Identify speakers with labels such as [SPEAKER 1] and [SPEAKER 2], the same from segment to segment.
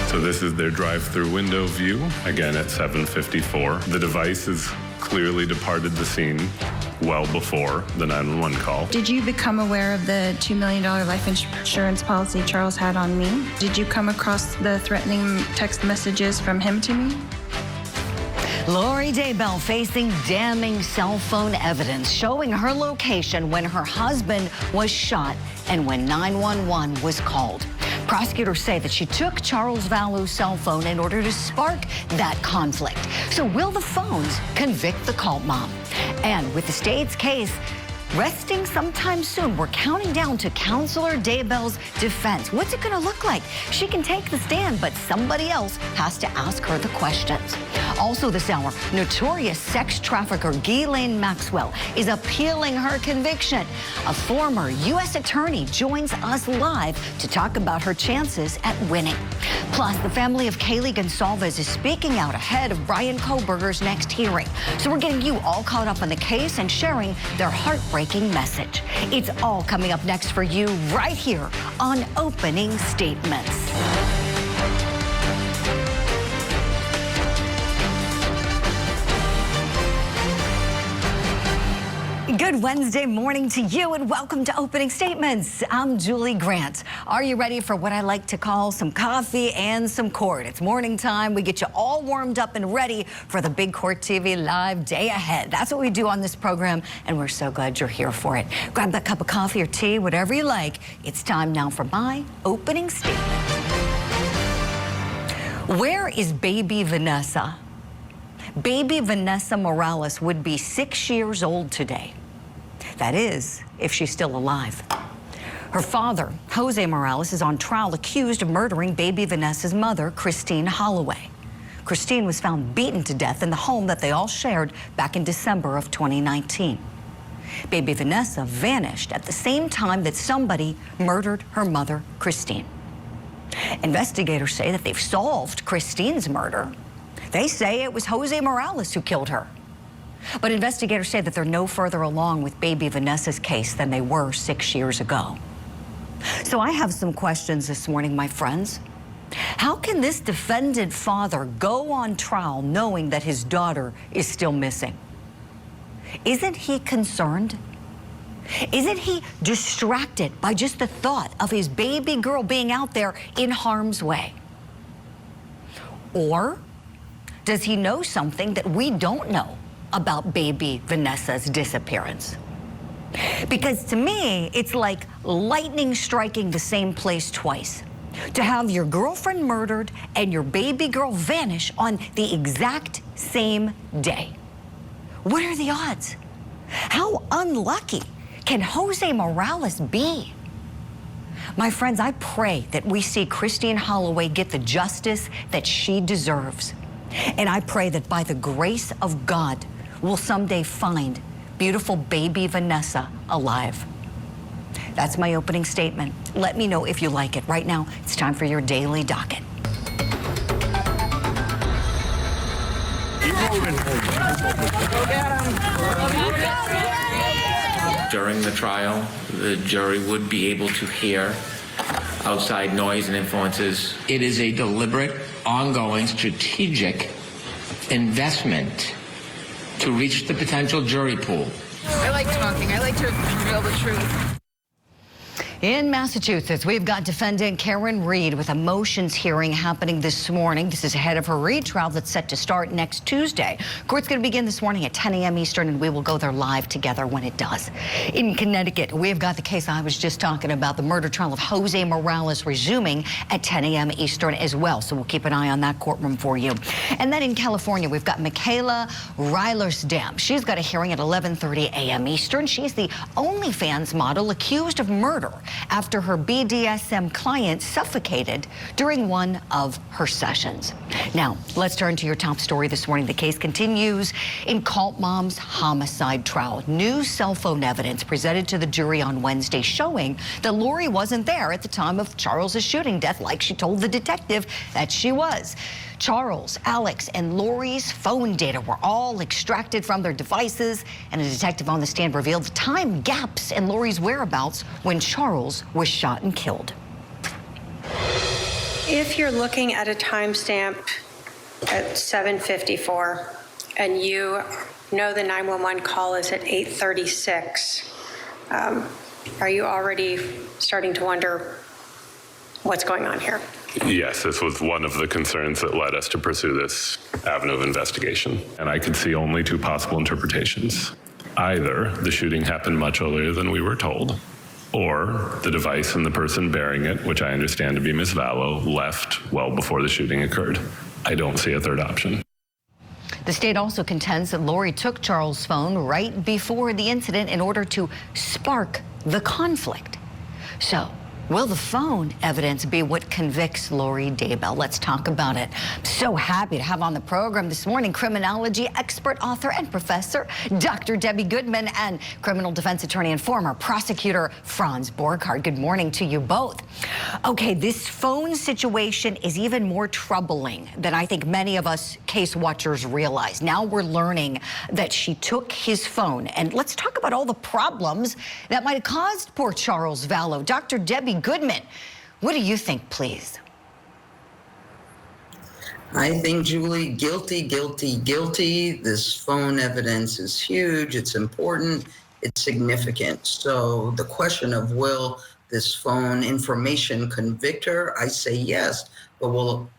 [SPEAKER 1] So this is their drive-through window view, again at 7:54. The device has clearly departed the scene well before the 911 call.
[SPEAKER 2] Did you become aware of the $2 million life insurance policy Charles had on me? Did you come across the threatening text messages from him to me?
[SPEAKER 3] Lori Daybell facing damning cell phone evidence showing her location when her husband was shot and when 911 was called. Prosecutors say that she took Charles Valu's cell phone in order to spark that conflict. So will the phones convict the cult mom? And with the state's case resting sometime soon, we're counting down to Counselor Daybell's defense. What's it going to look like? She can take the stand, but somebody else has to ask her the questions. Also this hour, notorious sex trafficker Ghislane Maxwell is appealing her conviction. A former U.S. attorney joins us live to talk about her chances at winning. Plus, the family of Kaylee Gonsalves is speaking out ahead of Bryan Kohberger's next hearing. So we're getting you all caught up on the case and sharing their heartbreaking message. It's all coming up next for you right here on Opening Statements. Good Wednesday morning to you and welcome to Opening Statements. I'm Julie Grant. Are you ready for what I like to call some coffee and some court? It's morning time. We get you all warmed up and ready for the Big Court TV live day ahead. That's what we do on this program, and we're so glad you're here for it. Grab that cup of coffee or tea, whatever you like. It's time now for my opening statement. Where is baby Vanessa? Baby Vanessa Morales would be 6 years old today. That is, if she's still alive. Her father, Jose Morales, is on trial accused of murdering baby Vanessa's mother, Christine Holloway. Christine was found beaten to death in the home that they all shared back in December of 2019. Baby Vanessa vanished at the same time that somebody murdered her mother, Christine. Investigators say that they've solved Christine's murder. They say it was Jose Morales who killed her. But investigators say that they're no further along with baby Vanessa's case than they were 6 years ago. So I have some questions this morning, my friends. How can this defendant father go on trial knowing that his daughter is still missing? Isn't he concerned? Isn't he distracted by just the thought of his baby girl being out there in harm's way? Or does he know something that we don't know about baby Vanessa's disappearance? Because to me, it's like lightning striking the same place twice. To have your girlfriend murdered and your baby girl vanish on the exact same day. What are the odds? How unlucky can Jose Morales be? My friends, I pray that we see Christine Holloway get the justice that she deserves. And I pray that by the grace of God, we'll someday find beautiful baby Vanessa alive. That's my opening statement. Let me know if you like it. Right now, it's time for your daily docket.
[SPEAKER 4] During the trial, the jury would be able to hear outside noise and influences. It is a deliberate, ongoing, strategic investment to reach the potential jury pool.
[SPEAKER 5] I like talking. I like to reveal the truth.
[SPEAKER 3] In Massachusetts, we've got defendant Karen Reed with a motions hearing happening this morning. This is ahead of her retrial that's set to start next Tuesday. Court's going to begin this morning at 10 a.m. Eastern, and we will go there live together when it does. In Connecticut, we've got the case I was just talking about, the murder trial of Jose Morales, resuming at 10 a.m. Eastern as well. So we'll keep an eye on that courtroom for you. And then in California, we've got Michaela Reilersdam. She's got a hearing at 11:30 a.m. Eastern. She's the OnlyFans model accused of murder after her BDSM client suffocated during one of her sessions. Now, let's turn to your top story this morning. The case continues in Cult Mom's homicide trial. New cell phone evidence presented to the jury on Wednesday showing that Lori wasn't there at the time of Charles's shooting death, like she told the detective that she was. Charles, Alex, and Lori's phone data were all extracted from their devices, and a detective on the stand revealed the time gaps in Lori's whereabouts when Charles was shot and killed.
[SPEAKER 6] If you're looking at a timestamp at 7:54 and you know the 911 call is at 8:36, are you already starting to wonder what's going on here?
[SPEAKER 1] Yes, this was one of the concerns that led us to pursue this avenue of investigation. And I could see only two possible interpretations. Either the shooting happened much earlier than we were told, or the device and the person bearing it, which I understand to be Ms. Vallow, left well before the shooting occurred. I don't see a third option.
[SPEAKER 3] The state also contends that Lori took Charles' phone right before the incident in order to spark the conflict. So, will the phone evidence be what convicts Lori Daybell? Let's talk about it. I'm so happy to have on the program this morning criminology expert, author, and professor, Dr. Debbie Goodman, and criminal defense attorney and former prosecutor Franz Borghardt. Good morning to you both. Okay, this phone situation is even more troubling than I think many of us case watchers realize. Now we're learning that she took his phone. And let's talk about all the problems that might have caused poor Charles Vallow. Dr. Debbie Goodman, what do you think, please?
[SPEAKER 7] I think, Julie, guilty, guilty, guilty. This phone evidence is huge. It's important. It's significant. So the question of will this phone information convict her, I say yes. But will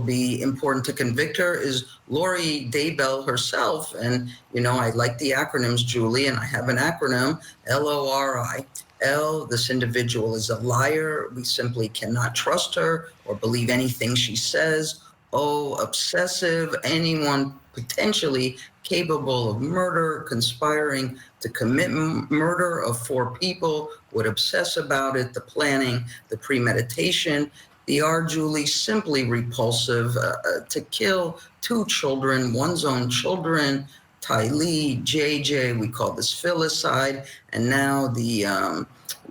[SPEAKER 7] be important to convict her is Lori Daybell herself. And, you know, I like the acronyms, Julie, and I have an acronym, LORI. L, this individual is a liar. We simply cannot trust her or believe anything she says. O, obsessive, anyone potentially capable of murder, conspiring to commit murder of 4 people, would obsess about it, the planning, the premeditation. The R, Julie, simply repulsive, to kill 2 children, one's own children, Tylee, JJ, we call this filicide, and now the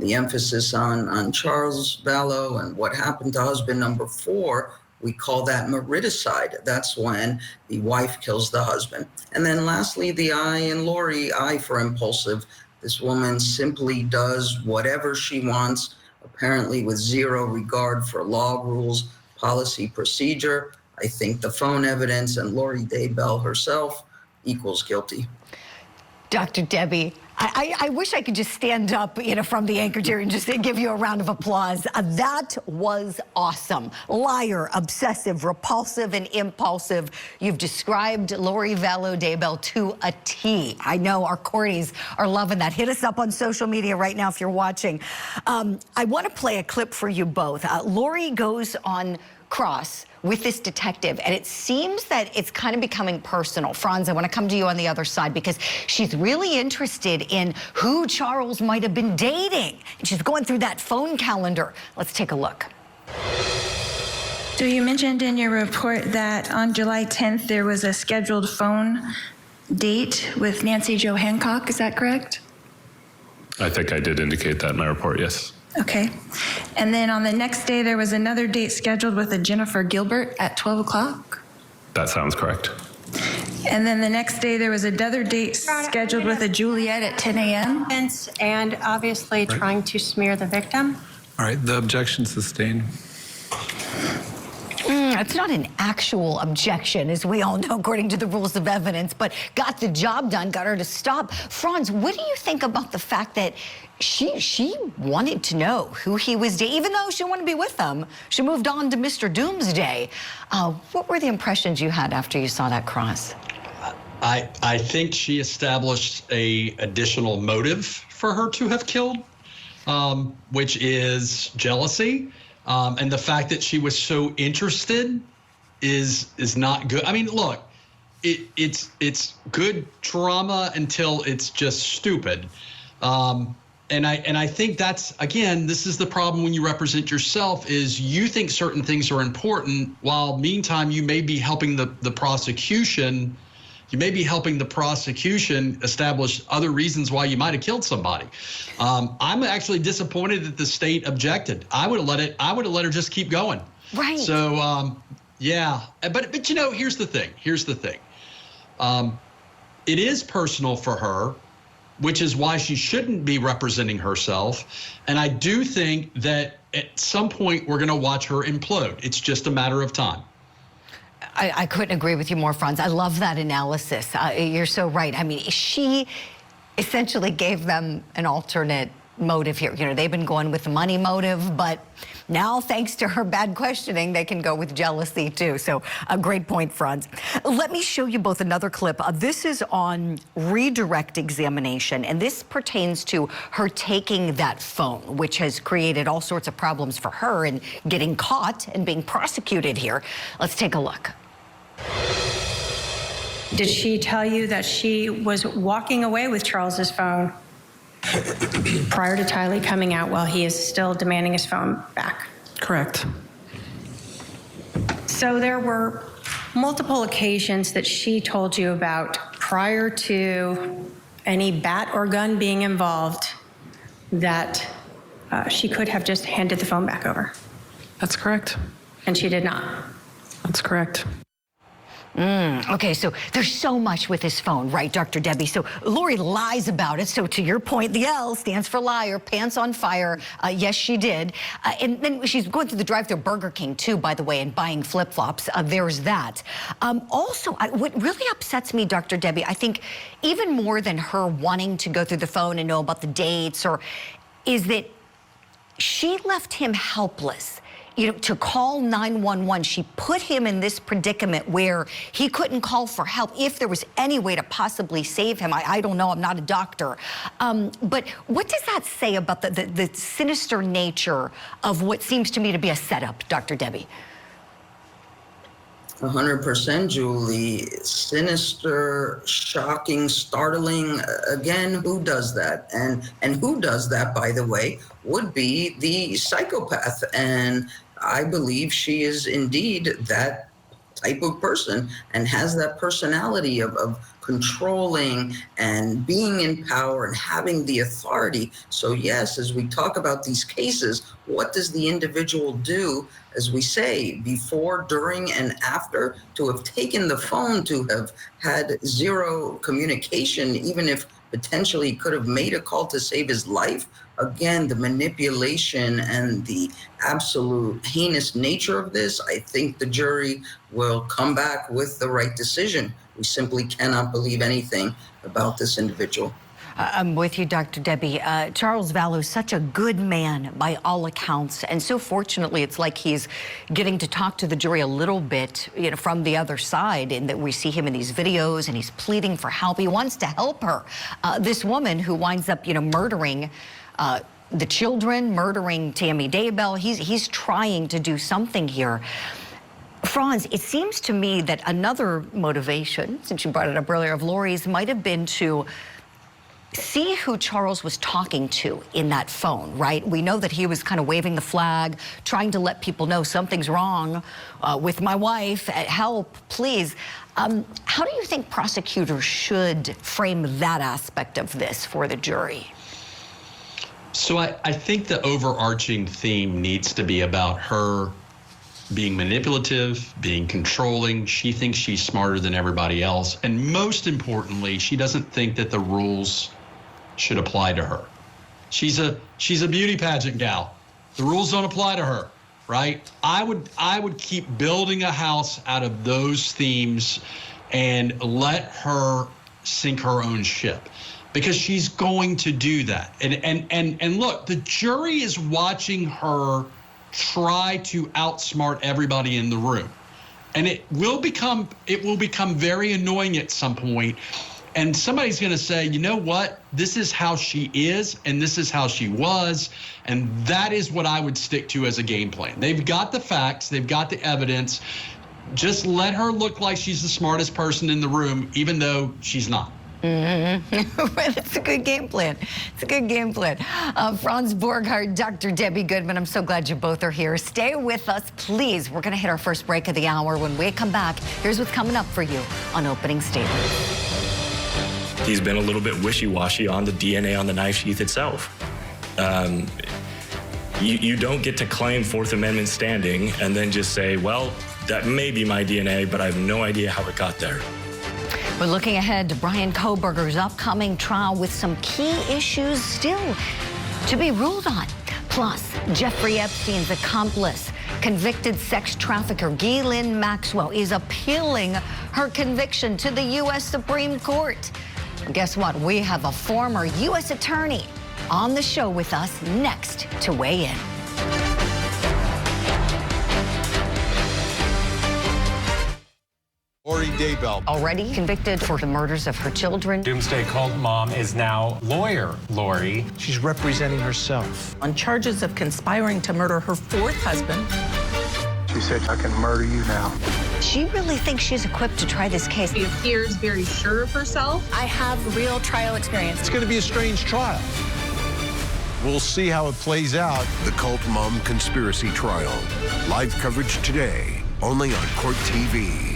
[SPEAKER 7] emphasis on Charles Vallow and what happened to husband number 4, we call that mariticide. That's when the wife kills the husband. And then lastly, the I in Lori, I for impulsive. This woman simply does whatever she wants, apparently with zero regard for law, rules, policy, procedure. I think the phone evidence and Lori Daybell herself equals guilty.
[SPEAKER 3] Dr. Debbie, I wish I could just stand up, you know, from the anchor chair and just give you a round of applause. That was awesome. Liar, obsessive, repulsive, and impulsive. You've described Lori Vallow Daybell to a T. I know our Cordies are loving that. Hit us up on social media right now if you're watching. I want to play a clip for you both. Lori goes on cross with this detective, and it seems that it's kind of becoming personal. Franz, I want to come to you on the other side because she's really interested in who Charles might have been dating. And she's going through that phone calendar. Let's take a look.
[SPEAKER 2] So you mentioned in your report that on July 10th, there was a scheduled phone date with Nancy Jo Hancock. Is that correct?
[SPEAKER 1] I think I did indicate that in my report, yes.
[SPEAKER 2] Okay. And then on the next day, there was another date scheduled with a Jennifer Gilbert at 12 o'clock?
[SPEAKER 1] That sounds correct.
[SPEAKER 2] And then the next day, there was another date scheduled with a Juliet at 10 a.m.?
[SPEAKER 6] And obviously trying to smear the victim.
[SPEAKER 8] All right, the objection sustained.
[SPEAKER 3] It's not an actual objection, as we all know, according to the rules of evidence, but got the job done, got her to stop. Franz, what do you think about the fact that she wanted to know who he was dating, even though she didn't want to be with him? She moved on to Mr. Doomsday. What were the impressions you had after you saw that cross?
[SPEAKER 9] I think she established a additional motive for her to have killed, which is jealousy. And the fact that she was so interested is not good. I mean, look, it's good drama until it's just stupid. And I think that's, again, this is the problem when you represent yourself, is you think certain things are important, while meantime you may be helping the prosecution. You may be helping the prosecution establish other reasons why you might have killed somebody. I'm actually disappointed that the state objected. I would have let her just keep going.
[SPEAKER 3] Right.
[SPEAKER 9] So yeah, but you know, here's the thing. It is personal for her, which is why she shouldn't be representing herself. And I do think that at some point, we're going to watch her implode. It's just a matter of time.
[SPEAKER 3] I couldn't agree with you more, Franz. I love that analysis. You're so right. I mean, she essentially gave them an alternate motive here. You know, they've been going with the money motive, but now, thanks to her bad questioning, they can go with jealousy too. So a great point, Franz. Let me show you both another clip. This is on redirect examination, and this pertains to her taking that phone, which has created all sorts of problems for her and getting caught and being prosecuted here. Let's take a look.
[SPEAKER 6] Did she tell you that she was walking away with Charles's phone prior to Tylee coming out while he is still demanding his phone back?
[SPEAKER 10] Correct.
[SPEAKER 6] So there were multiple occasions that she told you about prior to any bat or gun being involved that she could have just handed the phone back over.
[SPEAKER 10] That's correct.
[SPEAKER 6] And she did not.
[SPEAKER 10] That's correct.
[SPEAKER 3] Okay, so there's so much with his phone, right, Dr. Debbie? So Lori lies about it. So to your point, the L stands for liar, pants on fire. Yes, she did. And then she's going through the drive-thru Burger King, too, by the way, and buying flip-flops. There's that. Also, what really upsets me, Dr. Debbie, I think even more than her wanting to go through the phone and know about the dates, is that she left him helpless. You know, to call 911, she put him in this predicament where he couldn't call for help if there was any way to possibly save him. I don't know, I'm not a doctor. But what does that say about the sinister nature of what seems to me to be a setup, Dr. Debbie?
[SPEAKER 7] 100%, Julie. Sinister, shocking, startling. Again, who does that? And who does that, by the way, would be the psychopath. And I believe she is indeed that type of person and has that personality of controlling and being in power and having the authority. So yes, as we talk about these cases, what does the individual do, as we say, before, during, and after, to have taken the phone, to have had zero communication, even if potentially could have made a call to save his life? Again, the manipulation and the absolute heinous nature of this, I think the jury will come back with the right decision. We simply cannot believe anything about this individual.
[SPEAKER 3] I'm with you, Dr. Debbie. Charles Vallow is such a good man by all accounts. And so fortunately, it's like he's getting to talk to the jury a little bit, you know, from the other side, in that we see him in these videos and he's pleading for help. He wants to help her. This woman who winds up, you know, murdering the children, murdering Tammy Daybell. He's trying to do something here. Franz, it seems to me that another motivation, since you brought it up earlier, of Lori's might have been to see who Charles was talking to in that phone, right? We know that he was kind of waving the flag, trying to let people know something's wrong with my wife, help, please. How do you think prosecutors should frame that aspect of this for the jury?
[SPEAKER 9] So I think the overarching theme needs to be about her being manipulative, being controlling. She thinks she's smarter than everybody else. And most importantly, she doesn't think that the rules should apply to her. She's a beauty pageant gal. The rules don't apply to her, right? I would keep building a house out of those themes and let her sink her own ship, because she's going to do that. And look, the jury is watching her try to outsmart everybody in the room. And it will become very annoying at some point. And somebody's going to say, you know what? This is how she is, and this is how she was. And that is what I would stick to as a game plan. They've got the facts. They've got the evidence. Just let her look like she's the smartest person in the room, even though she's not.
[SPEAKER 3] It's a good game plan. It's a good game plan. Franz Borghardt, Dr. Debbie Goodman, I'm so glad you both are here. Stay with us, please. We're going to hit our first break of the hour. When we come back, here's what's coming up for you on Opening Statement.
[SPEAKER 11] He's been a little bit wishy-washy on the DNA on the knife sheath itself. You don't get to claim Fourth Amendment standing and then just say, well, that may be my DNA, but I have no idea how it got there.
[SPEAKER 3] We're looking ahead to Bryan Kohberger's upcoming trial with some key issues still to be ruled on. Plus, Jeffrey Epstein's accomplice, convicted sex trafficker Ghislane Maxwell, is appealing her conviction to the U.S. Supreme Court. Guess what? We have a former U.S. attorney on the show with us next to weigh in.
[SPEAKER 12] Lori Daybell.
[SPEAKER 3] Already convicted for the murders of her children.
[SPEAKER 13] Doomsday cult mom is now lawyer Lori.
[SPEAKER 12] She's representing herself.
[SPEAKER 10] On charges of conspiring to murder her fourth husband.
[SPEAKER 12] She said, I can murder you now.
[SPEAKER 3] She really thinks she's equipped to try this case.
[SPEAKER 5] She appears very sure of herself.
[SPEAKER 2] I have real trial experience.
[SPEAKER 12] It's going to be a strange trial. We'll see how it plays out.
[SPEAKER 14] The Cult Mom Conspiracy Trial. Live coverage today, only on Court TV.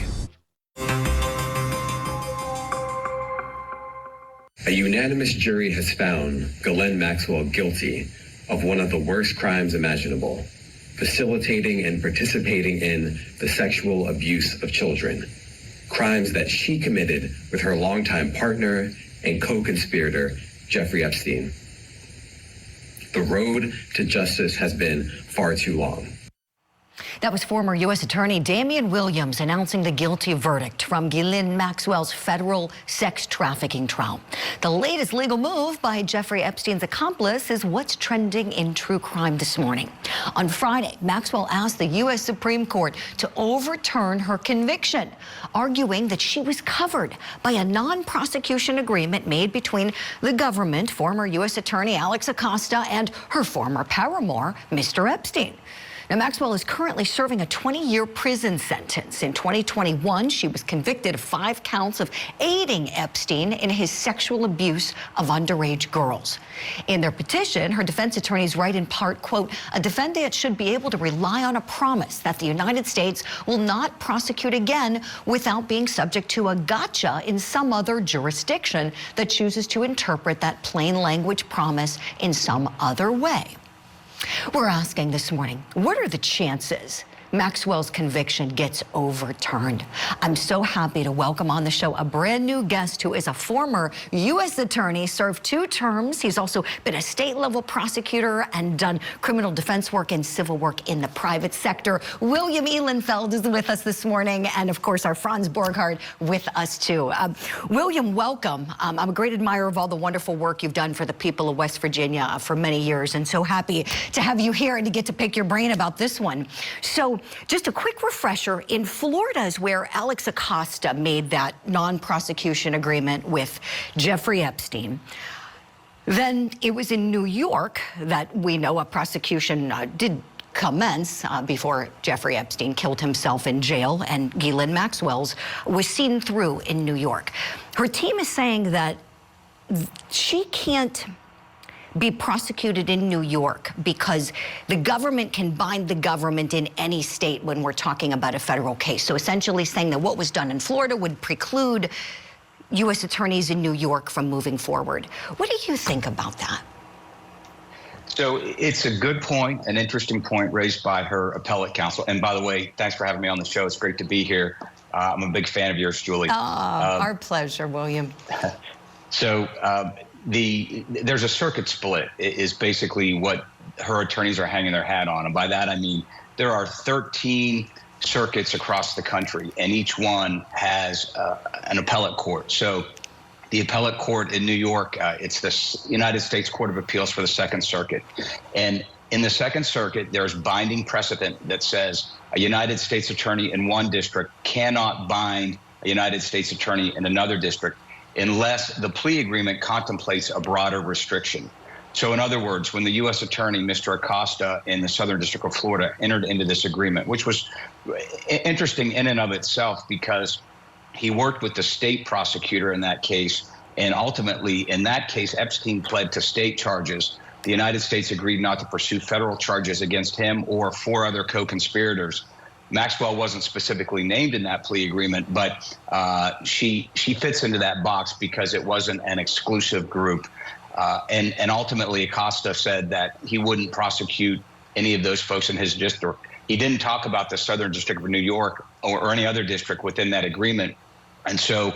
[SPEAKER 15] A unanimous jury has found Ghislane Maxwell guilty of one of the worst crimes imaginable, facilitating and participating in the sexual abuse of children, crimes that she committed with her longtime partner and co-conspirator, Jeffrey Epstein. The road to justice has been far too long.
[SPEAKER 3] That was former U.S. Attorney Damian Williams announcing the guilty verdict from Ghislane Maxwell's federal sex trafficking trial. The latest legal move by Jeffrey Epstein's accomplice is what's trending in true crime this morning. On Friday, Maxwell asked the U.S. Supreme Court to overturn her conviction, arguing that she was covered by a non-prosecution agreement made between the government, former U.S. Attorney Alex Acosta, and her former paramour, Mr. Epstein. Now, Maxwell is currently serving a 20-year prison sentence. In 2021, she was convicted of 5 counts of aiding Epstein in his sexual abuse of underage girls. In their petition, her defense attorneys write in part, quote, a defendant should be able to rely on a promise that the United States will not prosecute again without being subject to a gotcha in some other jurisdiction that chooses to interpret that plain language promise in some other way. We're asking this morning, what are the chances Maxwell's conviction gets overturned? I'm so happy to welcome on the show a brand new guest who is a former U.S. attorney, served 2 terms. He's also been a state-level prosecutor and done criminal defense work and civil work in the private sector. William Ehlenfeld is with us this morning, and of course our Franz Borghardt with us too. William, welcome. I'm a great admirer of all the wonderful work you've done for the people of West Virginia for many years, and so happy to have you here and to get to pick your brain about this one. So, just a quick refresher, in Florida is where Alex Acosta made that non-prosecution agreement with Jeffrey Epstein. Then it was in New York that we know a prosecution did commence before Jeffrey Epstein killed himself in jail, and Ghislane Maxwell's was seen through in New York. Her team is saying that she can't be prosecuted in New York because the government can bind the government in any state when we're talking about a federal case. So essentially saying that what was done in Florida would preclude U.S. attorneys in New York from moving forward. What do you think about that?
[SPEAKER 16] So it's a good point, an interesting point raised by her appellate counsel. And by the way, thanks for having me on the show. It's great to be here. I'm a big fan of yours, Julie.
[SPEAKER 3] Our pleasure, William.
[SPEAKER 16] So there's a circuit split is basically what her attorneys are hanging their hat on. And by that, I mean, there are 13 circuits across the country, and each one has an appellate court. So the appellate court in New York, it's the United States Court of Appeals for the Second Circuit. And in the Second Circuit, there's binding precedent that says a United States attorney in one district cannot bind a United States attorney in another district unless the plea agreement contemplates a broader restriction. So in other words, when the U.S. attorney, Mr. Acosta, in the Southern District of Florida entered into this agreement, which was interesting in and of itself because he worked with the state prosecutor in that case, and ultimately in that case, Epstein pled to state charges. The United States agreed not to pursue federal charges against him or 4 other co-conspirators. Maxwell wasn't specifically named in that plea agreement, but she fits into that box because it wasn't an exclusive group. And ultimately, Acosta said that he wouldn't prosecute any of those folks in his district. He didn't talk about the Southern District of New York or any other district within that agreement. And so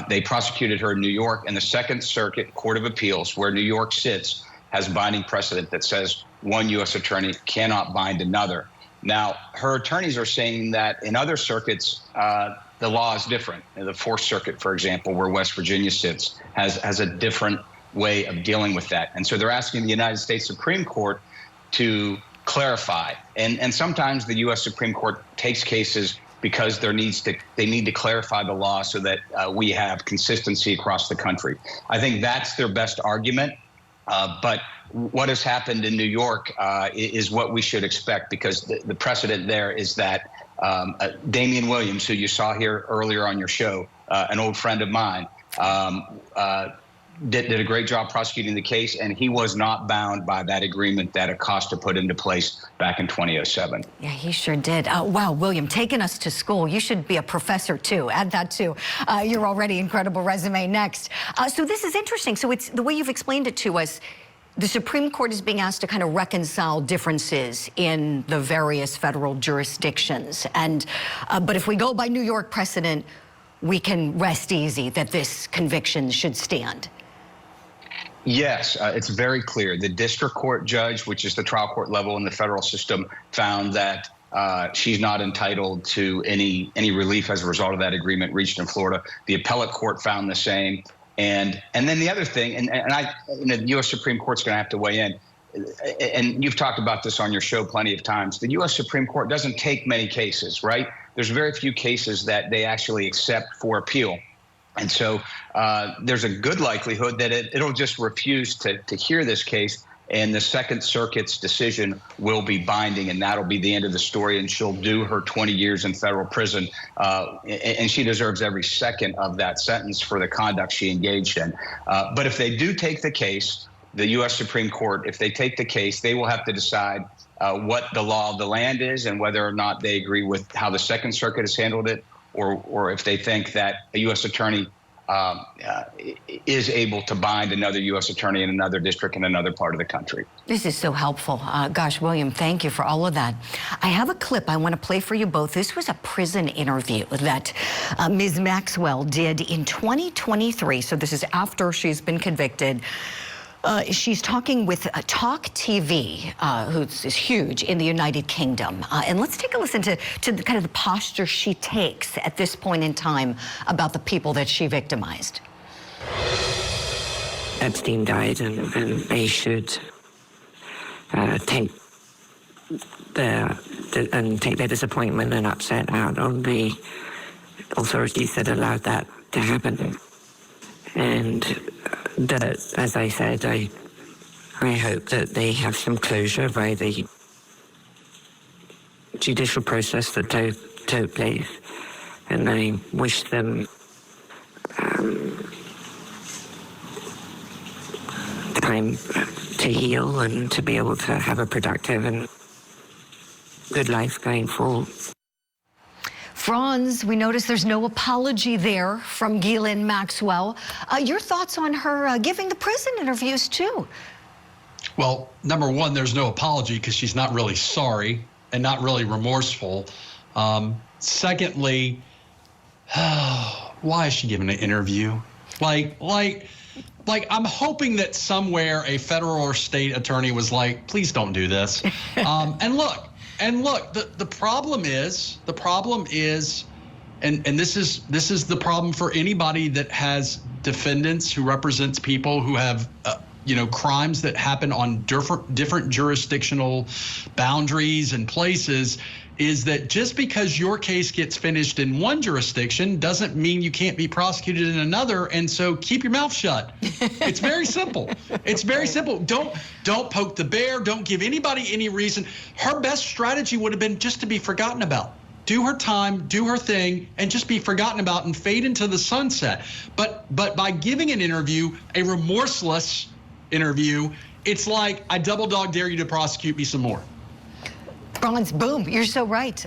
[SPEAKER 16] they prosecuted her in New York, and the Second Circuit Court of Appeals, where New York sits, has binding precedent that says one U.S. attorney cannot bind another. Now, her attorneys are saying that in other circuits, the law is different. The Fourth Circuit, for example, where West Virginia sits, has a different way of dealing with that. And so they're asking the United States Supreme Court to clarify. And sometimes the U.S. Supreme Court takes cases because they need to clarify the law so that we have consistency across the country. I think that's their best argument. But what has happened in New York is what we should expect, because the precedent there is that Damian Williams, who you saw here earlier on your show, an old friend of mine, did a great job prosecuting the case, and he was not bound by that agreement that Acosta put into place back in 2007.
[SPEAKER 3] Yeah, he sure did. Wow, William, taking us to school. You should be a professor, too. Add that to your already incredible resume next. So this is interesting. So it's the way you've explained it to us. The Supreme Court is being asked to kind of reconcile differences in the various federal jurisdictions. And but if we go by New York precedent, we can rest easy that this conviction should stand.
[SPEAKER 16] Yes, it's very clear. The district court judge, which is the trial court level in the federal system, found that she's not entitled to any relief as a result of that agreement reached in Florida. The appellate court found the same. And then the other thing, and the U.S. Supreme Court's going to have to weigh in, and you've talked about this on your show plenty of times. The U.S. Supreme Court doesn't take many cases, right? There's very few cases that they actually accept for appeal. And so there's a good likelihood that it'll just refuse to hear this case, and the Second Circuit's decision will be binding, and that'll be the end of the story, and she'll do her 20 years in federal prison, and she deserves every second of that sentence for the conduct she engaged in. But if they do take the case, the U.S. Supreme Court, if they take the case, they will have to decide what the law of the land is and whether or not they agree with how the Second Circuit has handled it, or if they think that a U.S. attorney is able to bind another U.S. attorney in another district in another part of the country.
[SPEAKER 3] This is so helpful. Gosh, William, thank you for all of that. I have a clip I want to play for you both. This was a prison interview that Ms. Maxwell did in 2023. So this is after she's been convicted. She's talking with Talk TV, who is huge in the United Kingdom. And let's take a listen to the kind of the posture she takes at this point in time about the people that she victimized.
[SPEAKER 17] Epstein died, and they should take their disappointment and upset out on the authorities that allowed that to happen. And that, as I said, I hope that they have some closure by the judicial process that took place, and I wish them time to heal and to be able to have a productive and good life going forward.
[SPEAKER 3] Franz, we notice there's no apology there from Ghislane Maxwell. Your thoughts on her giving the prison interviews, too?
[SPEAKER 9] Well, number one, there's no apology because she's not really sorry and not really remorseful. Secondly, why is she giving an interview? Like, I'm hoping that somewhere a federal or state attorney was like, please don't do this. And look, the problem is, and this is the problem for anybody that has defendants who represents people who have, crimes that happen on different jurisdictional boundaries and places, is that just because your case gets finished in one jurisdiction doesn't mean you can't be prosecuted in another. And so keep your mouth shut. It's very simple. It's very simple. Don't poke the bear. Don't give anybody any reason. Her best strategy would have been just to be forgotten about. Do her time, do her thing, and just be forgotten about and fade into the sunset. But by giving an interview, a remorseless interview, it's like, I double dog dare you to prosecute me some more.
[SPEAKER 3] Bronze, boom, you're so right.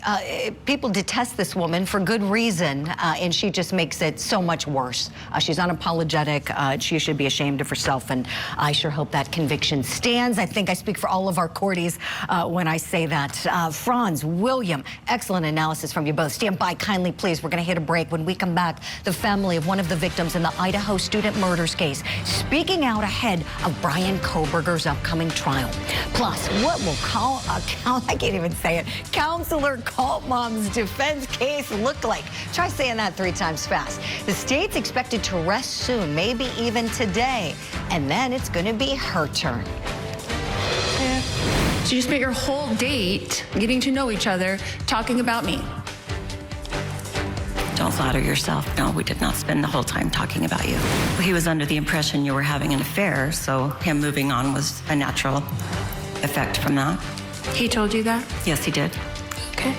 [SPEAKER 3] People detest this woman for good reason, and she just makes it so much worse. She's unapologetic. She should be ashamed of herself, and I sure hope that conviction stands. I think I speak for all of our courties when I say that. Franz, William, excellent analysis from you both. Stand by kindly, please. We're going to hit a break. When we come back, the family of one of the victims in the Idaho student murders case speaking out ahead of Bryan Kohberger's upcoming trial. Plus, what will I can't even say it, Counselor Cult Mom's defense case look like? Try saying that 3 times fast. The state's expected to rest soon, maybe even today, and then it's going to be her turn.
[SPEAKER 18] So you spent your whole date getting to know each other, talking about me.
[SPEAKER 19] Don't flatter yourself. No, we did not spend the whole time talking about you. He was under the impression you were having an affair, so him moving on was a natural effect from that.
[SPEAKER 18] He told you that?
[SPEAKER 19] Yes, he did.
[SPEAKER 18] Okay.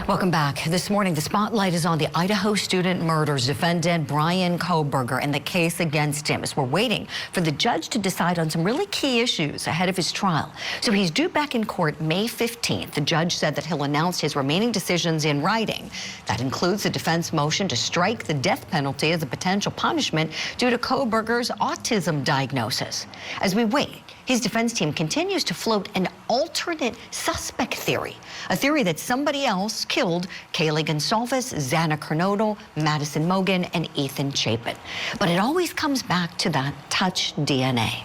[SPEAKER 3] Welcome back. This morning, the spotlight is on the Idaho student murders defendant Bryan Kohberger and the case against him as we're waiting for the judge to decide on some really key issues ahead of his trial. So he's due back in court May 15th. The judge said that he'll announce his remaining decisions in writing. That includes the defense motion to strike the death penalty as a potential punishment due to Kohberger's autism diagnosis. As we wait, his defense team continues to float an alternate suspect theory, a theory that somebody else killed Kaylee Gonsalves, Xana Kernodle, Madison Mogen, and Ethan Chapin. But it always comes back to that touch DNA.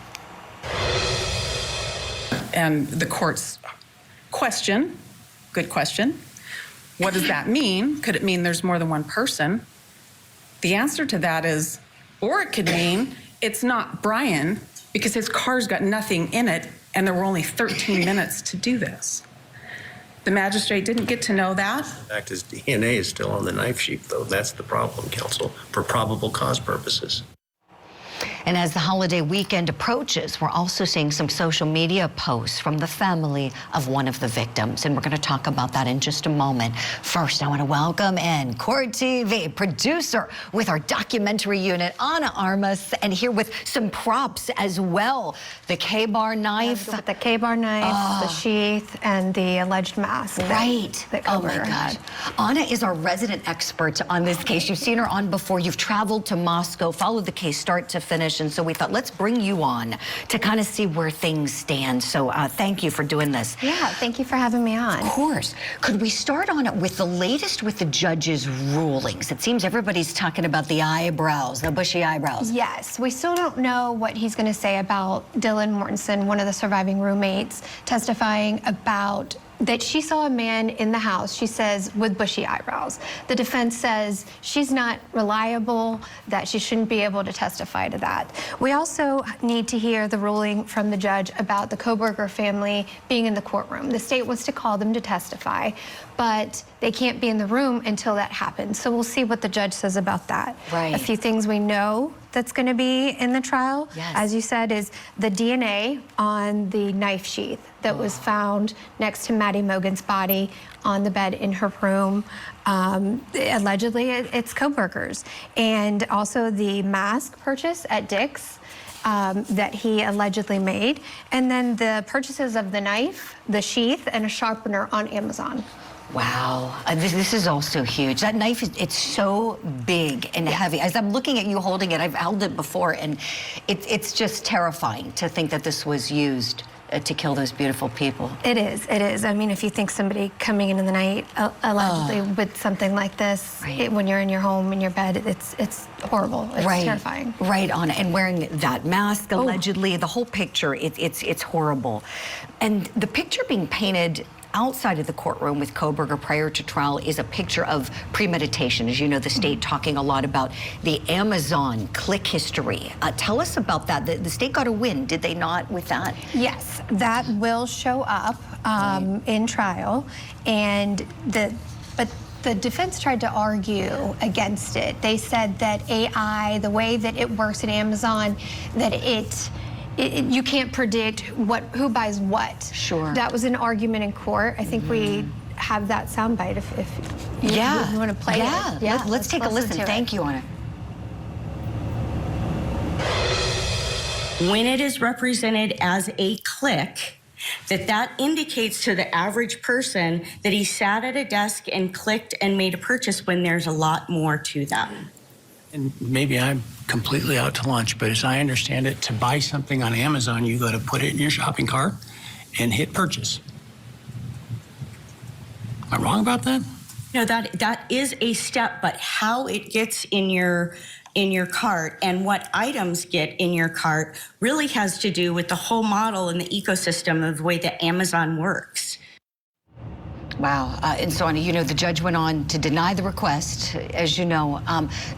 [SPEAKER 10] And the court's question, good question, what does that mean? Could it mean there's more than one person? The answer to that is, or it could mean it's not Bryan because his car's got nothing in it and there were only 13 minutes to do this. The magistrate didn't get to know that.
[SPEAKER 20] In fact, his DNA is still on the knife sheath, though. That's the problem, counsel, for probable cause purposes.
[SPEAKER 3] And as the holiday weekend approaches, we're also seeing some social media posts from the family of one of the victims. And we're going to talk about that in just a moment. First, I want to welcome in Court TV producer with our documentary unit, Ana Armas, and here with some props as well. The K-bar knife.
[SPEAKER 21] With the K-bar knife, the sheath, and the alleged mask.
[SPEAKER 3] Right. Oh my God. Ana is our resident expert on this case. You've seen her on before. You've traveled to Moscow, followed the case start to finish. And so we thought, let's bring you on to kind of see where things stand. So thank you for doing this.
[SPEAKER 21] Yeah, thank you for having me on.
[SPEAKER 3] Of course. Could we start on it with the latest with the judge's rulings? It seems everybody's talking about the eyebrows, the bushy eyebrows.
[SPEAKER 21] Yes, we still don't know what he's going to say about Dylan Mortensen, one of the surviving roommates, testifying about that she saw a man in the house, she says, with bushy eyebrows. The defense says she's not reliable, that she shouldn't be able to testify to that. We also need to hear the ruling from the judge about the Kohberger family being in the courtroom. The state wants to call them to testify, but they can't be in the room until that happens. So we'll see what the judge says about that.
[SPEAKER 3] Right.
[SPEAKER 21] A few things we know that's going to be in the trial, as you said, is the DNA on the knife sheath that was found next to Maddie Mogen's body on the bed in her room. Allegedly, it's Kohberger's. And also the mask purchase at Dick's that he allegedly made. And then the purchases of the knife, the sheath, and a sharpener on Amazon.
[SPEAKER 3] Wow, this is also huge. That knife, it's so big and heavy. As I'm looking at you holding it, I've held it before, and it's just terrifying to think that this was used to kill those beautiful people.
[SPEAKER 21] It is, it is. I mean, if you think somebody coming in the night, allegedly with something like this, when you're in your home, in your bed, it's horrible. It's terrifying.
[SPEAKER 3] Right on, and wearing that mask, allegedly, the whole picture, it's horrible. And the picture being painted outside of the courtroom with Kohberger prior to trial is a picture of premeditation. As you know, the state talking a lot about the Amazon click history. Tell us about that. The state got a win, did they not, with that?
[SPEAKER 21] Yes, that will show up in trial, and but the defense tried to argue against it. They said that AI, the way that it works at Amazon, that you can't predict who buys what.
[SPEAKER 3] Sure.
[SPEAKER 21] That was an argument in court. I think we have that soundbite if you want to play it.
[SPEAKER 3] Yeah, let's take a listen. Thank you, Ana.
[SPEAKER 4] when it is represented as a click, that indicates to the average person that he sat at a desk and clicked and made a purchase when there's a lot more to that.
[SPEAKER 22] And maybe I'm completely out to lunch, but as I understand it, to buy something on Amazon, you got to put it in your shopping cart and hit purchase. Am I wrong about that?
[SPEAKER 4] No, that is a step, but how it gets in your cart and what items get in your cart really has to do with the whole model and the ecosystem of the way that Amazon works.
[SPEAKER 3] Wow. And so, Anna, you know, the judge went on to deny the request, as you know.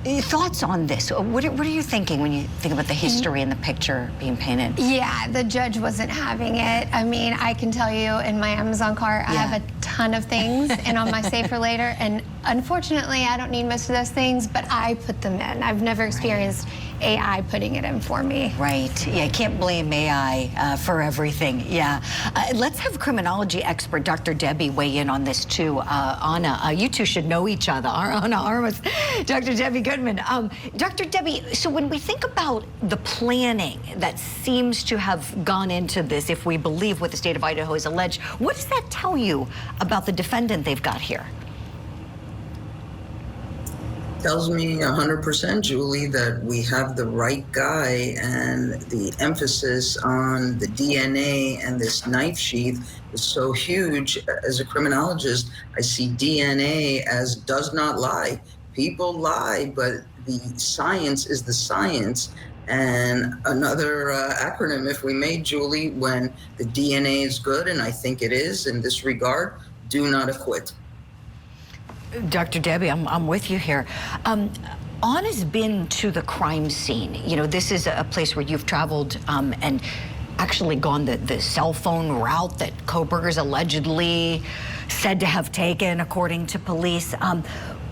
[SPEAKER 3] Thoughts on this? What are you thinking when you think about the history and the picture being painted?
[SPEAKER 21] Yeah, the judge wasn't having it. I mean, I can tell you in my Amazon cart, I have a ton of things and on my Save for Later. And unfortunately, I don't need most of those things, but I put them in. I've never experienced AI putting it in for me.
[SPEAKER 3] Right. Yeah, I can't blame AI for everything. Yeah. Let's have criminology expert Dr. Debbie weigh in on this too. Anna, you two should know each other. Anna Armas, Dr. Debbie Goodman. Dr. Debbie, so when we think about the planning that seems to have gone into this, if we believe what the state of Idaho has alleged, what does that tell you about the defendant they've got here?
[SPEAKER 7] Tells me 100%, Julie, that we have the right guy, and the emphasis on the DNA and this knife sheath is so huge. As a criminologist, I see DNA as does not lie. People lie, but the science is the science. And another acronym, if we may, Julie, when the DNA is good, and I think it is in this regard, do not acquit.
[SPEAKER 3] Dr. Debbie, I'm with you here. Anna's been to the crime scene. You know, this is a place where you've traveled and actually gone the cell phone route that Kohberger's allegedly said to have taken, according to police.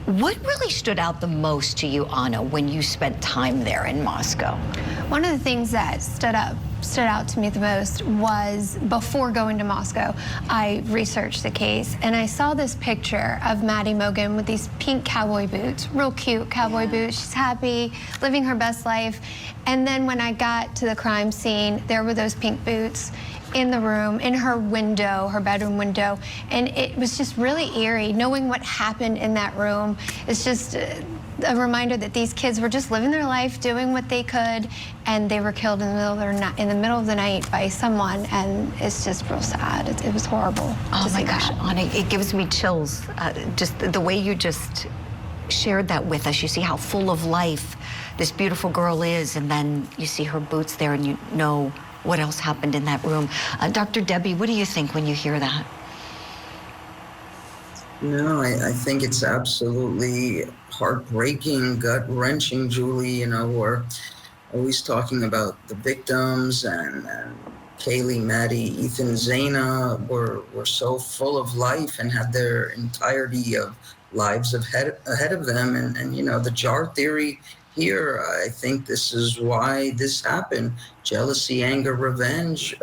[SPEAKER 3] What really stood out the most to you, Anna, when you spent time there in Moscow?
[SPEAKER 21] One of the things that stood out to me the most was before going to Moscow, I researched the case and I saw this picture of Maddie Mogan with these pink cowboy boots, real cute cowboy boots. She's happy, living her best life. And then when I got to the crime scene, there were those pink boots in the room, in her window, her bedroom window. And it was just really eerie. Knowing what happened in that room is just a reminder that these kids were just living their life, doing what they could, and they were killed in the middle of the night by someone, and it's just real sad. It was horrible.
[SPEAKER 3] Oh my gosh, Anna, it gives me chills. Just the way you just shared that with us. You see how full of life this beautiful girl is, and then you see her boots there, and you know what else happened in that room. Dr. Debbie, what do you think when you hear that?
[SPEAKER 7] No, I think it's absolutely heartbreaking, gut-wrenching, Julie. You know, we're always talking about the victims, and Kaylee, Maddie, Ethan, Zaina were so full of life and had their entirety of lives ahead of them. And you know, the jar theory here, I think this is why this happened. Jealousy, anger, revenge.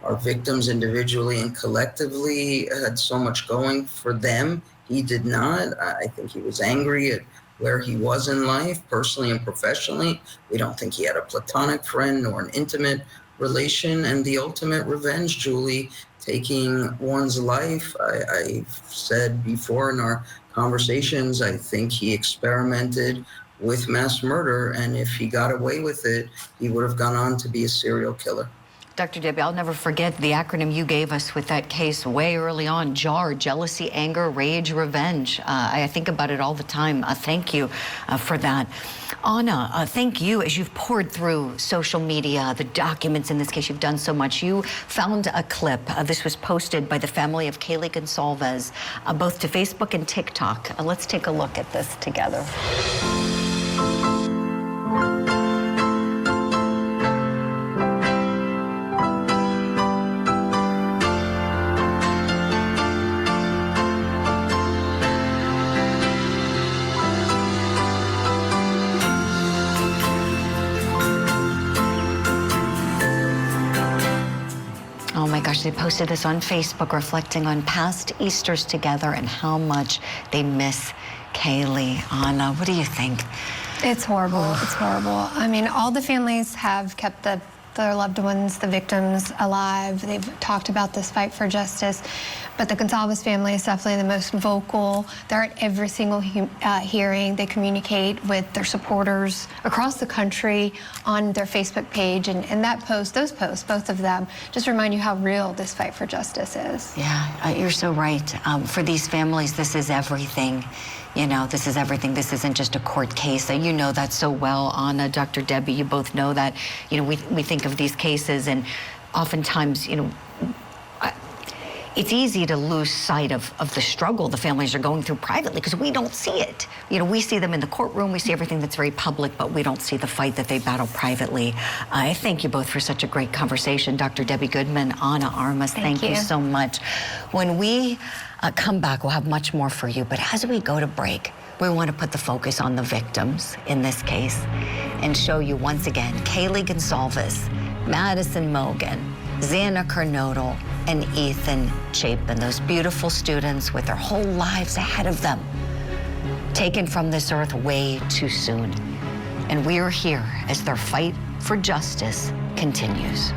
[SPEAKER 7] Our victims individually and collectively had so much going for them. He did not. I think he was angry at where he was in life, personally and professionally. We don't think he had a platonic friend nor an intimate relation. And the ultimate revenge, Julie, taking one's life. I've said before in our conversations, I think he experimented with mass murder, and if he got away with it, he would have gone on to be a serial killer.
[SPEAKER 3] Dr. Debbie, I'll never forget the acronym you gave us with that case way early on, JAR, jealousy, anger, rage, revenge. I think about it all the time. Thank you for that. Anna, thank you. As you've poured through social media, the documents in this case, you've done so much. You found a clip. This was posted by the family of Kaylee Gonsalves, both to Facebook and TikTok. Let's take a look at this together. Oh my gosh, they posted this on Facebook, reflecting on past Easters together and how much they miss Kaylee. Anna, what do you think?
[SPEAKER 21] It's horrible. It's horrible. I mean, all the families have kept their loved ones, the victims, alive. They've talked about this fight for justice. But the Gonzalez family is definitely the most vocal. They're at every single hearing. They communicate with their supporters across the country on their Facebook page. And that post, those posts, both of them, just remind you how real this fight for justice is.
[SPEAKER 3] Yeah, you're so right. For these families, this is everything. You know, this is everything. This isn't just a court case. You know that so well, Anna, Dr. Debbie, you both know that. You know, we think of these cases and oftentimes, you know, it's easy to lose sight of the struggle the families are going through privately because we don't see it. You know, we see them in the courtroom, we see everything that's very public, but we don't see the fight that they battle privately. I thank you both for such a great conversation. Dr. Debbie Goodman, Anna Armas, thank you so much. When we come back, we'll have much more for you, but as we go to break, we want to put the focus on the victims in this case and show you once again Kaylee Gonsalves, Madison Mogan, Xana Kernodle, and Ethan Chapin, those beautiful students with their whole lives ahead of them, taken from this earth way too soon. And we are here as their fight for justice continues.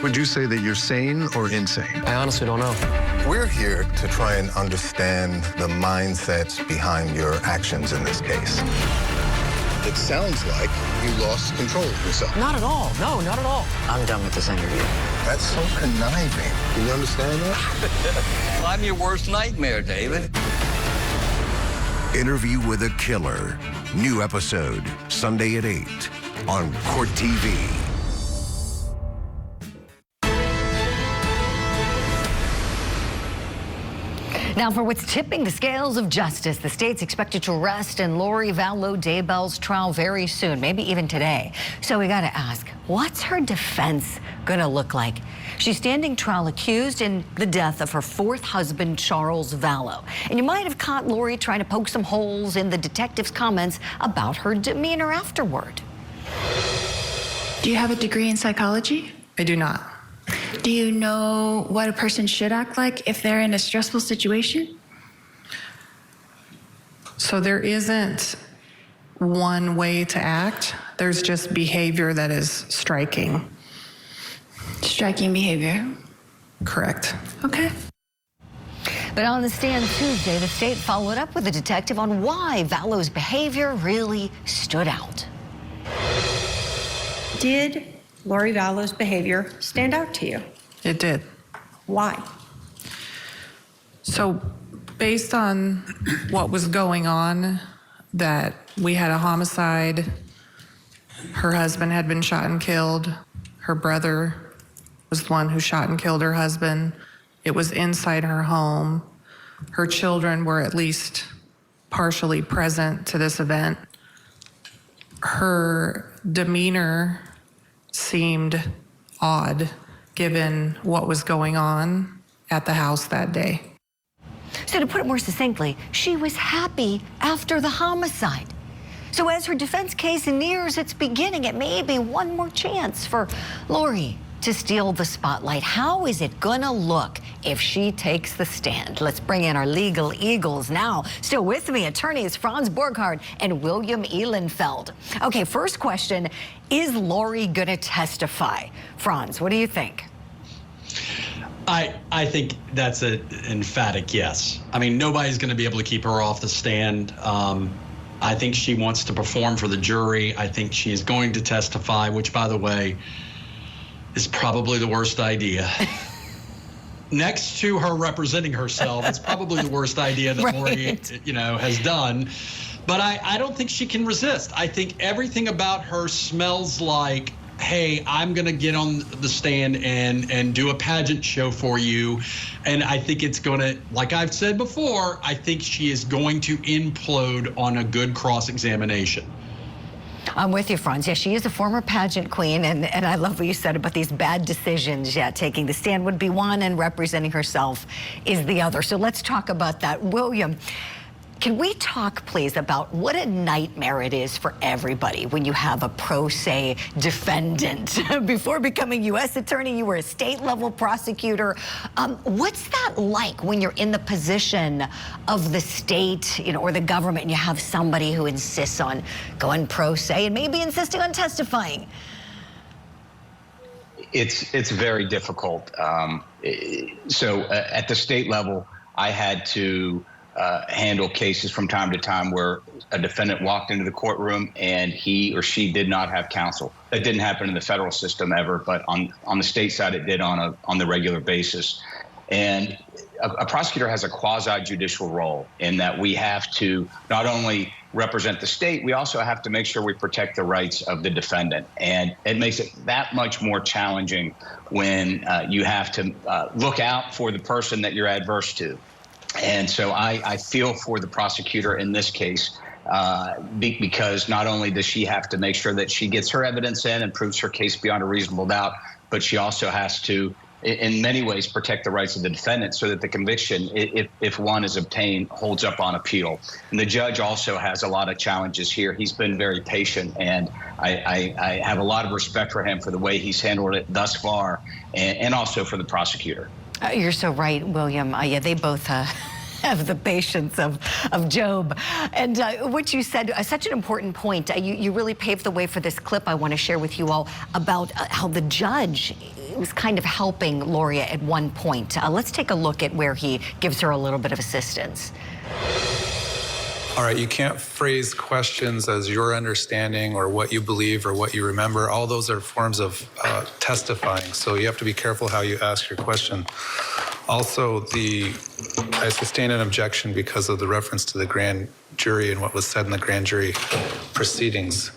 [SPEAKER 1] Would you say that you're sane or insane?
[SPEAKER 8] I honestly don't know.
[SPEAKER 1] We're here to try and understand the mindsets behind your actions in this case. It sounds like you lost control of yourself.
[SPEAKER 8] Not at all. No, not at all. I'm done with this interview.
[SPEAKER 1] That's so conniving. Do you understand that?
[SPEAKER 8] Well, I'm your worst nightmare, David.
[SPEAKER 14] Interview with a Killer. New episode, Sunday at 8 on Court TV.
[SPEAKER 3] Now, for what's tipping the scales of justice, the state's expected to rest in Lori Daybell's trial very soon, maybe even today. So we got to ask, what's her defense going to look like? She's standing trial accused in the death of her fourth husband, Charles Vallow. And you might have caught Lori trying to poke some holes in the detective's comments about her demeanor afterward.
[SPEAKER 2] Do you have a degree in psychology?
[SPEAKER 10] I do not.
[SPEAKER 2] Do you know what a person should act like if they're in a stressful situation?
[SPEAKER 10] So there isn't one way to act. There's just behavior that is striking.
[SPEAKER 2] Striking behavior?
[SPEAKER 10] Correct.
[SPEAKER 2] Okay.
[SPEAKER 3] But on the stand Tuesday, the state followed up with a detective on why Vallow's behavior really stood out.
[SPEAKER 6] Did Lori Vallow's behavior stand out to you?
[SPEAKER 10] It did.
[SPEAKER 6] Why?
[SPEAKER 10] So based on what was going on, that we had a homicide, her husband had been shot and killed, her brother was the one who shot and killed her husband. It was inside her home. Her children were at least partially present to this event. Her demeanor seemed odd given what was going on at the house that day.
[SPEAKER 3] So to put it more succinctly, she was happy after the homicide. So as her defense case nears its beginning, it may be one more chance for Lori to steal the spotlight. How is it gonna look if she takes the stand? Let's bring in our legal eagles now. Still with me, attorneys Franz Borghardt and William Ehlenfeld. Okay, first question, is Lori gonna testify? Franz, what do you think?
[SPEAKER 9] I think that's an emphatic yes. I mean, nobody's going to be able to keep her off the stand. I think she wants to perform for the jury. I think she is going to testify, which, by the way, is probably the worst idea. Next to her representing herself, it's probably the worst idea that Lori, has done. But I don't think she can resist. I think everything about her smells like, hey, I'm going to get on the stand and do a pageant show for you. And I think it's going to, like I've said before, I think she is going to implode on a good cross-examination.
[SPEAKER 3] I'm with you, Franz. Yeah, she is a former pageant queen, and I love what you said about these bad decisions. Yeah, taking the stand would be one, and representing herself is the other. So let's talk about that. William, Can we talk, please, about what a nightmare it is for everybody when you have a pro se defendant? Before becoming U.S. attorney, you were a state-level prosecutor. What's that like when you're in the position of the state, or the government, and you have somebody who insists on going pro se and maybe insisting on testifying?
[SPEAKER 16] It's very difficult. So at the state level, I had to handle cases from time to time where a defendant walked into the courtroom and he or she did not have counsel. That didn't happen in the federal system ever, but on the state side, it did on the regular basis. And a prosecutor has a quasi-judicial role in that we have to not only represent the state, we also have to make sure we protect the rights of the defendant. And it makes it that much more challenging when you have to look out for the person that you're adverse to. And so I feel for the prosecutor in this case because not only does she have to make sure that she gets her evidence in and proves her case beyond a reasonable doubt, but she also has to, in many ways, protect the rights of the defendant so that the conviction, if one is obtained, holds up on appeal. And the judge also has a lot of challenges here. He's been very patient, and I have a lot of respect for him for the way he's handled it thus far, and also for the prosecutor.
[SPEAKER 3] You're so right, William. Yeah, they both have the patience of Job. And what you said, such an important point. You really paved the way for this clip I want to share with you all about how the judge was kind of helping Lori at one point. Let's take a look at where he gives her a little bit of assistance.
[SPEAKER 11] All right, you can't phrase questions as your understanding or what you believe or what you remember. All those are forms of testifying, so you have to be careful how you ask your question. Also, I sustain an objection because of the reference to the grand jury and what was said in the grand jury proceedings.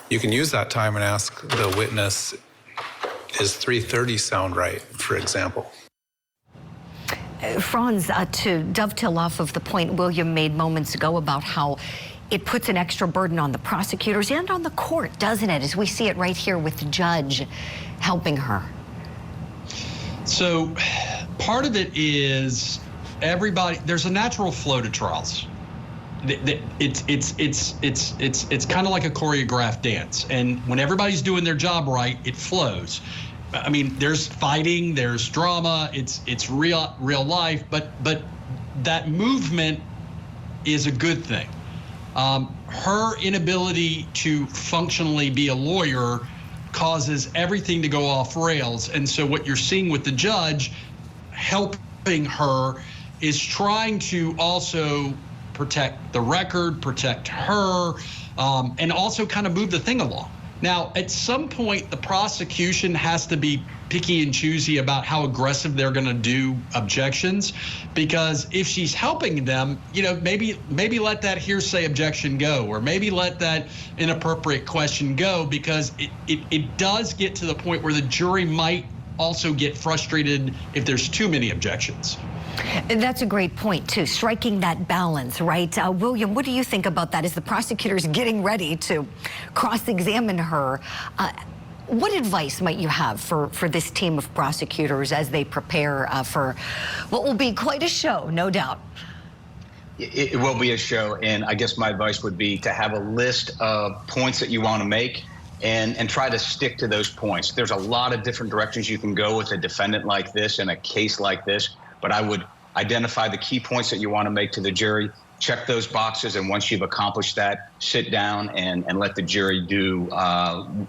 [SPEAKER 11] You can use that time and ask the witness, is 3:30 sound right, for example?
[SPEAKER 3] Franz, to dovetail off of the point William made moments ago about how it puts an extra burden on the prosecutors and on the court, doesn't it? As we see it right here with the judge helping her.
[SPEAKER 9] So part of it is everybody, there's a natural flow to trials. It's kind of like a choreographed dance. And when everybody's doing their job right, it flows. I mean, there's fighting, there's drama, it's real life, but that movement is a good thing. Her inability to functionally be a lawyer causes everything to go off rails. And so what you're seeing with the judge helping her is trying to also protect the record, protect her, and also kind of move the thing along. Now, at some point, the prosecution has to be picky and choosy about how aggressive they're going to do objections, because if she's helping them, maybe let that hearsay objection go, or maybe let that inappropriate question go, because it does get to the point where the jury might also get frustrated if there's too many objections.
[SPEAKER 3] That's a great point, too, striking that balance, right? William, what do you think about that as the prosecutor's getting ready to cross-examine her? What advice might you have for this team of prosecutors as they prepare for what will be quite a show, no doubt?
[SPEAKER 16] It will be a show, and I guess my advice would be to have a list of points that you want to make and try to stick to those points. There's a lot of different directions you can go with a defendant like this in a case like this, but I would identify the key points that you want to make to the jury, check those boxes, and once you've accomplished that, sit down and let the jury do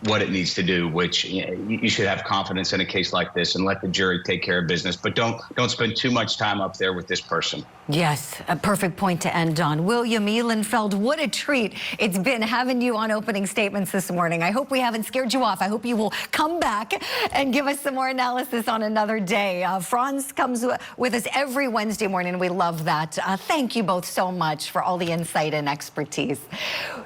[SPEAKER 16] what it needs to do, which you should have confidence in a case like this and let the jury take care of business. But don't spend too much time up there with this person.
[SPEAKER 3] Yes, a perfect point to end on. William Ehlenfeld, what a treat it's been having you on Opening Statements this morning. I hope we haven't scared you off. I hope you will come back and give us some more analysis on another day. Franz comes with us every Wednesday morning. We love that. Thank you both so much for all the insight and expertise.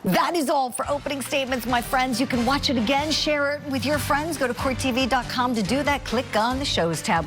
[SPEAKER 3] That is all for Opening Statements, my friends. You can watch it again, share it with your friends. Go to courttv.com to do that. Click on the Shows tab.